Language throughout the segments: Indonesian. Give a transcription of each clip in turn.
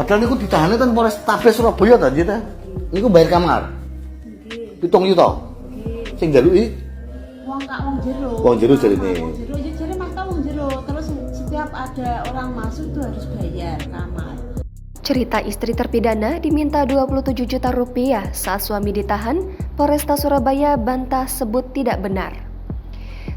Padahal niku ditahane ten Polrestabes Surabaya ta nggih ta. Niku bayar kamar. Nggih. 7 juta. Nggih. Sing njaluki Wong jero. Wong jero jarine. Wong jero ya jare maka wong jero. Terus setiap ada orang masuk itu harus bayar kamar. Cerita istri terpidana diminta 27 juta rupiah saat suami ditahan, Polresta Surabaya bantah sebut tidak benar.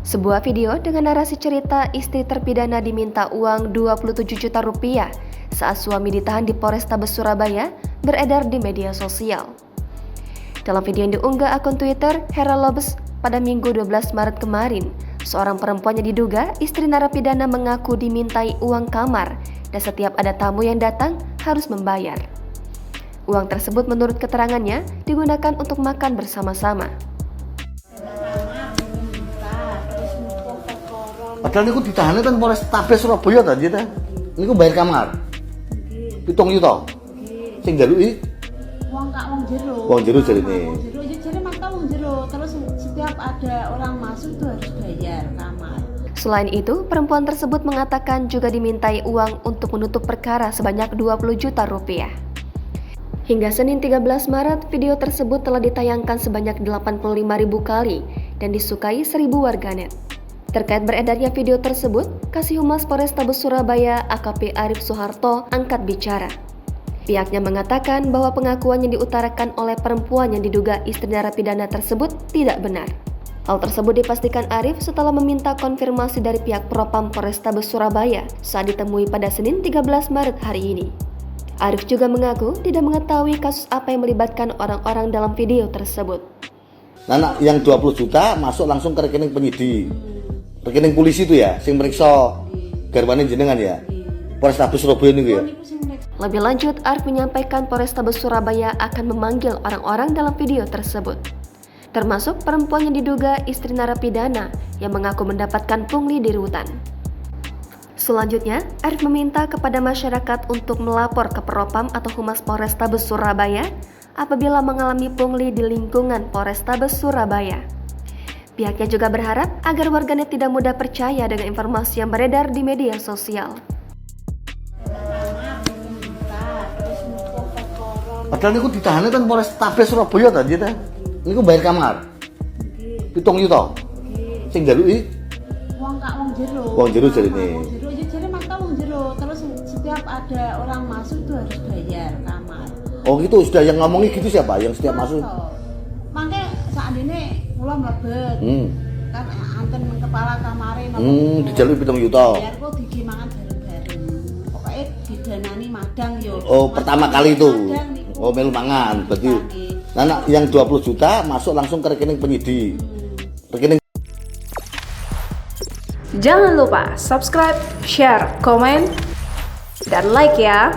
Sebuah video dengan narasi cerita istri terpidana diminta uang 27 juta rupiah saat suami ditahan di Polrestabes Surabaya beredar di media sosial. Dalam video yang diunggah akun Twitter Hera Lobes pada Minggu 12 Maret kemarin, seorang perempuan yang diduga istri narapidana mengaku dimintai uang kamar dan setiap ada tamu yang datang harus membayar. Uang tersebut menurut keterangannya digunakan untuk makan bersama-sama. Padahal niku ditahane ten Polrestabes Surabaya ta nggih ta. Niku bayar kamar. Nggih. 7 juta. Nggih. Sing njaluki Wong jero. Wong jero jarine. Wong jero ya jare maka wong jero. Terus setiap ada orang masuk itu harus bayar kamar. Selain itu, perempuan tersebut mengatakan juga dimintai uang untuk menutup perkara sebanyak 20 juta rupiah. Hingga Senin 13 Maret, video tersebut telah ditayangkan sebanyak 85.000 kali dan disukai 1.000 warganet. Terkait beredarnya video tersebut, Kasih Humas Polrestabes Surabaya AKP Arif Soeharto angkat bicara. Pihaknya mengatakan bahwa pengakuan yang diutarakan oleh perempuan yang diduga istri narapidana tersebut tidak benar. Hal tersebut dipastikan Arif setelah meminta konfirmasi dari pihak Propam Polrestabes Surabaya saat ditemui pada Senin 13 Maret hari ini. Arif juga mengaku tidak mengetahui kasus apa yang melibatkan orang-orang dalam video tersebut. Nah, yang 20 juta masuk langsung ke rekening penyidik. Rekening polisi itu ya, sing meriksa garwane jenengan ya. Polrestabes Surabaya niku ya. Lebih lanjut, Arif menyampaikan Polrestabes Surabaya akan memanggil orang-orang dalam video tersebut, termasuk perempuan yang diduga istri narapidana yang mengaku mendapatkan pungli di rutan. Selanjutnya, Arif meminta kepada masyarakat untuk melapor ke Propam atau Humas Polrestabes Surabaya apabila mengalami pungli di lingkungan Polrestabes Surabaya. Pihaknya juga berharap agar warganet tidak mudah percaya dengan informasi yang beredar di media sosial. Padahal niku ditahane ten Polrestabes Surabaya ta nggih ta. Niku bayar kamar. Nggih. 7 juta. Nggih. Sing njaluki Wong jero. Wong jero jarine. Wong jero ya jare maka wong jero. Terus setiap ada orang masuk itu harus bayar kamar. Oh gitu, sudah yang ngomongi gitu siapa? Yang setiap masuk. Mangke sakjane kula mlebet. Kan anten kepala kamare Dijaluki 7 juta. Biar kok digi mangan bareng-bareng. Pokoke didanani madang yo. Oh, pertama kali itu. Madang niku. Oh, melu mangan. Berarti Nggih. nah, yang 20 juta masuk langsung ke rekening penyidik. Rekening Jangan lupa subscribe, share, komen, dan like ya.